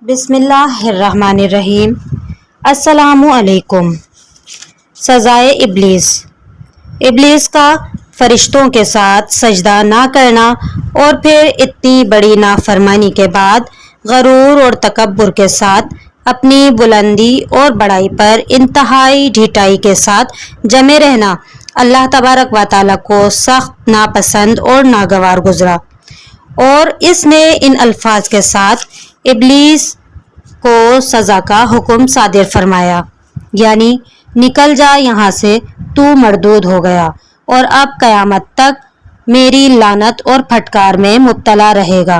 بسم اللہ الرحمن الرحیم۔ السلام علیکم۔ سزائے ابلیس کا فرشتوں کے ساتھ سجدہ نہ کرنا اور پھر اتنی بڑی نافرمانی کے بعد غرور اور تکبر کے ساتھ اپنی بلندی اور بڑائی پر انتہائی ڈھیٹائی کے ساتھ جمے رہنا اللہ تبارک و تعالیٰ کو سخت ناپسند اور ناگوار گزرا، اور اس نے ان الفاظ کے ساتھ ابلیس کو سزا کا حکم صادر فرمایا، یعنی نکل جا یہاں سے، تو مردود ہو گیا اور اب قیامت تک میری لعنت اور پھٹکار میں مبتلا رہے گا۔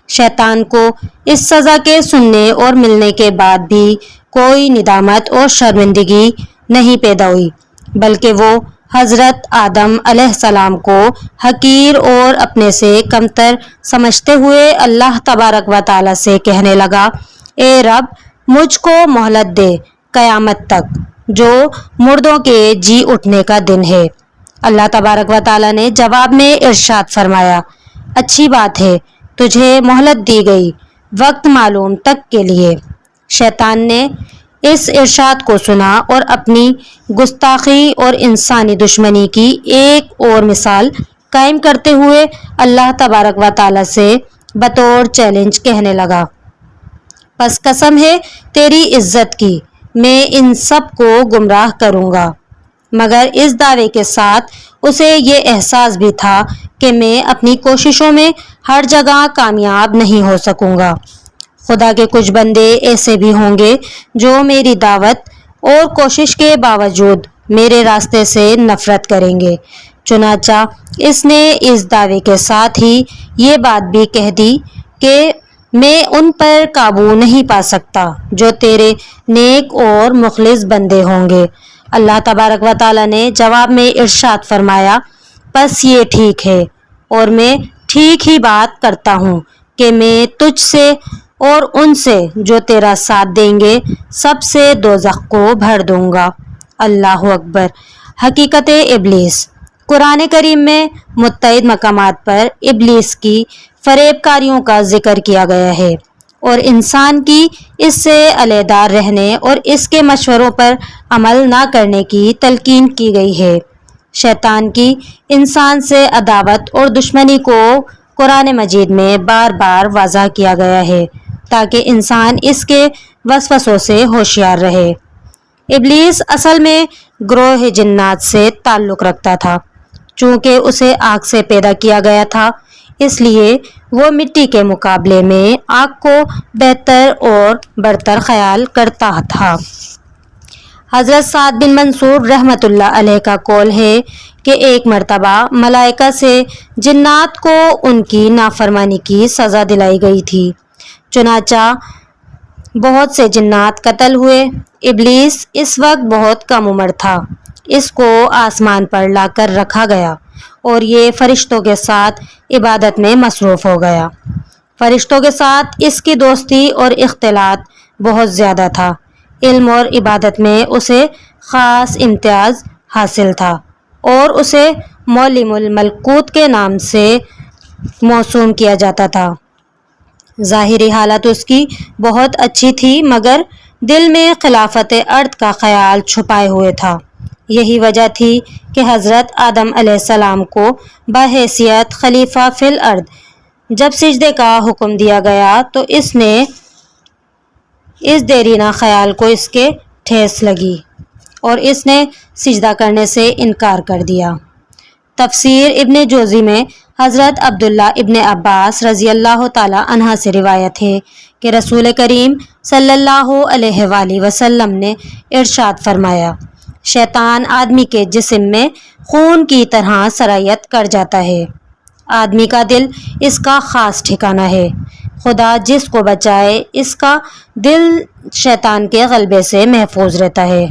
شیطان کو اس سزا کے سننے اور ملنے کے بعد بھی کوئی ندامت اور شرمندگی نہیں پیدا ہوئی، بلکہ وہ حضرت آدم علیہ السلام کو حقیر اور اپنے سے کمتر سمجھتے ہوئے اللہ تبارک و تعالیٰ سے کہنے لگا، اے رب، مجھ کو مہلت دے قیامت تک، جو مردوں کے جی اٹھنے کا دن ہے۔ اللہ تبارک و تعالیٰ نے جواب میں ارشاد فرمایا، اچھی بات ہے، تجھے مہلت دی گئی وقت معلوم تک کے لیے۔ شیطان نے اس ارشاد کو سنا اور اپنی گستاخی اور انسانی دشمنی کی ایک اور مثال قائم کرتے ہوئے اللہ تبارک و تعالیٰ سے بطور چیلنج کہنے لگا، پس قسم ہے تیری عزت کی، میں ان سب کو گمراہ کروں گا۔ مگر اس دعوے کے ساتھ اسے یہ احساس بھی تھا کہ میں اپنی کوششوں میں ہر جگہ کامیاب نہیں ہو سکوں گا۔ خدا کے کچھ بندے ایسے بھی ہوں گے جو میری دعوت اور کوشش کے باوجود میرے راستے سے نفرت کریں گے۔ چنانچہ اس نے اس دعوے کے ساتھ ہی یہ بات بھی کہہ دی کہ میں ان پر قابو نہیں پا سکتا جو تیرے نیک اور مخلص بندے ہوں گے۔ اللہ تبارک و تعالیٰ نے جواب میں ارشاد فرمایا، پس یہ ٹھیک ہے، اور میں ٹھیک ہی بات کرتا ہوں کہ میں تجھ سے اور ان سے جو تیرا ساتھ دیں گے سب سے دوزخ کو بھر دوں گا۔ اللہ اکبر۔ حقیقت ابلیس۔ قرآن کریم میں متعدد مقامات پر ابلیس کی فریب کاریوں کا ذکر کیا گیا ہے اور انسان کی اس سے علیحدہ رہنے اور اس کے مشوروں پر عمل نہ کرنے کی تلقین کی گئی ہے۔ شیطان کی انسان سے عداوت اور دشمنی کو قرآن مجید میں بار بار واضح کیا گیا ہے تاکہ انسان اس کے وسوسوں سے ہوشیار رہے۔ ابلیس اصل میں گروہ جنات سے تعلق رکھتا تھا۔ چونکہ اسے آگ سے پیدا کیا گیا تھا، اس لیے وہ مٹی کے مقابلے میں آگ کو بہتر اور برتر خیال کرتا تھا۔ حضرت سعد بن منصور رحمۃ اللہ علیہ کا قول ہے کہ ایک مرتبہ ملائکہ سے جنات کو ان کی نافرمانی کی سزا دلائی گئی تھی، چنانچہ بہت سے جنات قتل ہوئے۔ ابلیس اس وقت بہت کم عمر تھا، اس کو آسمان پر لا کر رکھا گیا اور یہ فرشتوں کے ساتھ عبادت میں مصروف ہو گیا۔ فرشتوں کے ساتھ اس کی دوستی اور اختلاط بہت زیادہ تھا۔ علم اور عبادت میں اسے خاص امتیاز حاصل تھا اور اسے معلم الملکوت کے نام سے موسوم کیا جاتا تھا۔ ظاہری حالت اس کی بہت اچھی تھی، مگر دل میں خلافت ارض کا خیال چھپائے ہوئے تھا۔ یہی وجہ تھی کہ حضرت آدم علیہ السلام کو بحیثیت خلیفہ فی الارض جب سجدے کا حکم دیا گیا تو اس نے اس دیرینہ خیال کو اس کے ٹھیس لگی اور اس نے سجدہ کرنے سے انکار کر دیا۔ تفسیر ابن جوزی میں حضرت عبداللہ ابن عباس رضی اللہ تعالی عنہ سے روایت ہے کہ رسول کریم صلی اللہ علیہ وآلہ وسلم نے ارشاد فرمایا، شیطان آدمی کے جسم میں خون کی طرح سرایت کر جاتا ہے۔ آدمی کا دل اس کا خاص ٹھکانہ ہے۔ خدا جس کو بچائے اس کا دل شیطان کے غلبے سے محفوظ رہتا ہے۔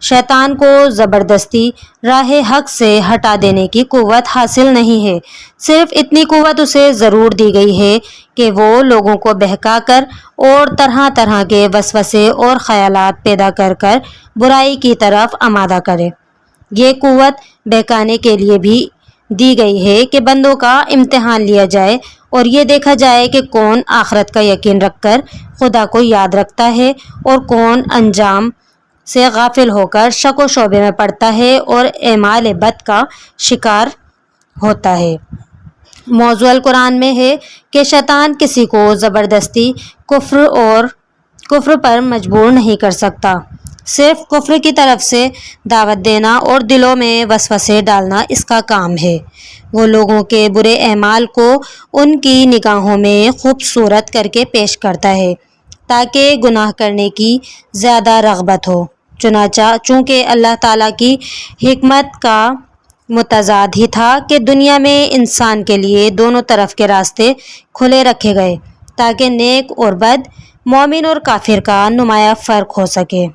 شیطان کو زبردستی راہ حق سے ہٹا دینے کی قوت حاصل نہیں ہے، صرف اتنی قوت اسے ضرور دی گئی ہے کہ وہ لوگوں کو بہکا کر اور طرح طرح کے وسوسے اور خیالات پیدا کر برائی کی طرف آمادہ کرے۔ یہ قوت بہکانے کے لیے بھی دی گئی ہے کہ بندوں کا امتحان لیا جائے اور یہ دیکھا جائے کہ کون آخرت کا یقین رکھ کر خدا کو یاد رکھتا ہے اور کون انجام سے غافل ہو کر شک و شعبے میں پڑتا ہے اور اعمال بد کا شکار ہوتا ہے۔ موضوع القرآن میں ہے کہ شیطان کسی کو زبردستی کفر پر مجبور نہیں کر سکتا، صرف کفر کی طرف سے دعوت دینا اور دلوں میں وسوسے ڈالنا اس کا کام ہے۔ وہ لوگوں کے برے اعمال کو ان کی نگاہوں میں خوبصورت کر کے پیش کرتا ہے تاکہ گناہ کرنے کی زیادہ رغبت ہو۔ چونکہ اللہ تعالیٰ کی حکمت کا متضاد ہی تھا کہ دنیا میں انسان کے لیے دونوں طرف کے راستے کھلے رکھے گئے تاکہ نیک اور بد، مومن اور کافر کا نمایاں فرق ہو سکے۔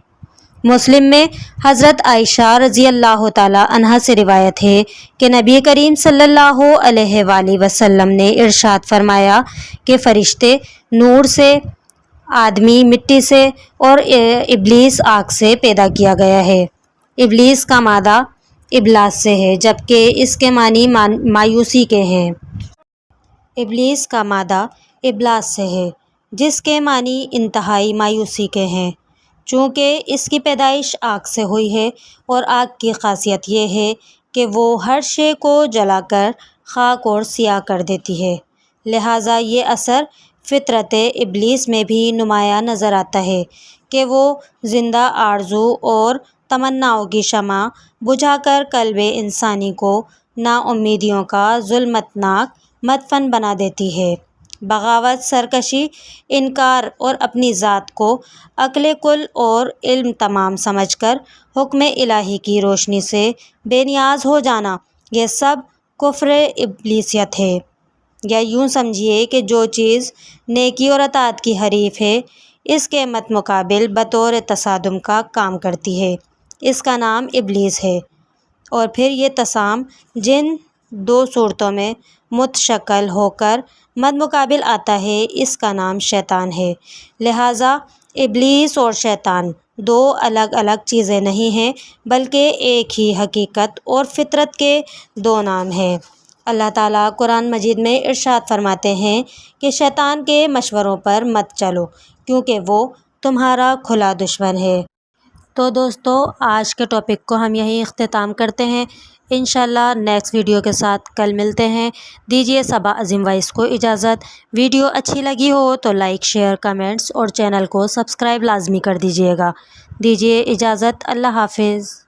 مسلم میں حضرت عائشہ رضی اللہ تعالی عنہا سے روایت ہے کہ نبی کریم صلی اللہ علیہ وآلہ وسلم نے ارشاد فرمایا کہ فرشتے نور سے، آدمی مٹی سے اور ابلیس آگ سے پیدا کیا گیا ہے۔ ابلیس کا مادہ ابلاس سے ہے جبکہ اس کے معنی مایوسی کے ہیں۔ ابلیس کا مادہ ابلاس سے ہے جس کے معنی انتہائی مایوسی کے ہیں۔ چونکہ اس کی پیدائش آگ سے ہوئی ہے اور آگ کی خاصیت یہ ہے کہ وہ ہر شے کو جلا کر خاک اور سیاہ کر دیتی ہے، لہٰذا یہ اثر فطرت ابلیس میں بھی نمایاں نظر آتا ہے کہ وہ زندہ آرزو اور تمناؤں کی شمع بجھا کر قلب انسانی کو نا امیدیوں کا ظلمتناک مدفن بنا دیتی ہے۔ بغاوت، سرکشی، انکار اور اپنی ذات کو عقل کل اور علم تمام سمجھ کر حکم الہی کی روشنی سے بے نیاز ہو جانا، یہ سب کفر ابلیسیت ہے۔ یا یوں سمجھیے کہ جو چیز نیکی اور اطاعت کی حریف ہے اس کے مت مقابل بطور تصادم کا کام کرتی ہے، اس کا نام ابلیس ہے، اور پھر یہ تصام جن دو صورتوں میں متشکل ہو کر مد مقابل آتا ہے اس کا نام شیطان ہے۔ لہٰذا ابلیس اور شیطان دو الگ الگ چیزیں نہیں ہیں بلکہ ایک ہی حقیقت اور فطرت کے دو نام ہیں۔ اللہ تعالیٰ قرآن مجید میں ارشاد فرماتے ہیں کہ شیطان کے مشوروں پر مت چلو کیونکہ وہ تمہارا کھلا دشمن ہے۔ تو دوستو آج کے ٹاپک کو ہم یہیں اختتام کرتے ہیں، انشاءاللہ نیکسٹ ویڈیو کے ساتھ کل ملتے ہیں۔ دیجیے صبا عظیم وائس کو اجازت۔ ویڈیو اچھی لگی ہو تو لائک، شیئر، کمنٹس اور چینل کو سبسکرائب لازمی کر دیجیے گا۔ دیجیے اجازت، اللہ حافظ۔